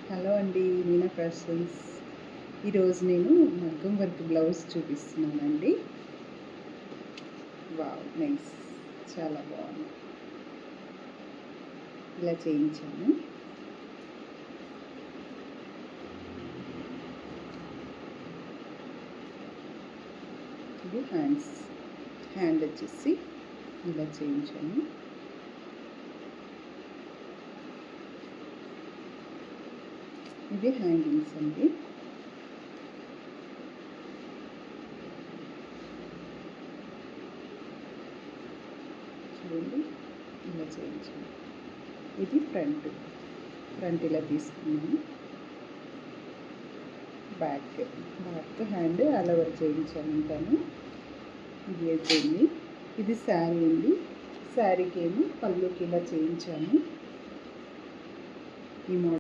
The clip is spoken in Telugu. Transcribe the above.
హలో అండి, మీనా ఫ్యాషన్స్. ఈరోజు నేను మగ్గం వర్క్ బ్లౌజ్ చూపిస్తున్నానండి. వావ్, నైస్, చాలా బాగుంది. ఇలా చేయించాను. ఇది హ్యాండ్ వచ్చేసి ఇలా చేయించాను. ఇది హ్యాంగింగ్స్ అండి. చూడండి, ఇలా చేయించాను. ఇది ఫ్రంట్ ఇలా తీసుకున్నాను. బ్యాక్ హ్యాండ్ ఆల్ ఓవర్ చేయించాను అంటాను. ఇది అయిపోయింది. ఇది శారీ అండి. శారీకి ఏమో పళ్ళుకి ఇలా చేయించాను. ఈ మోడల్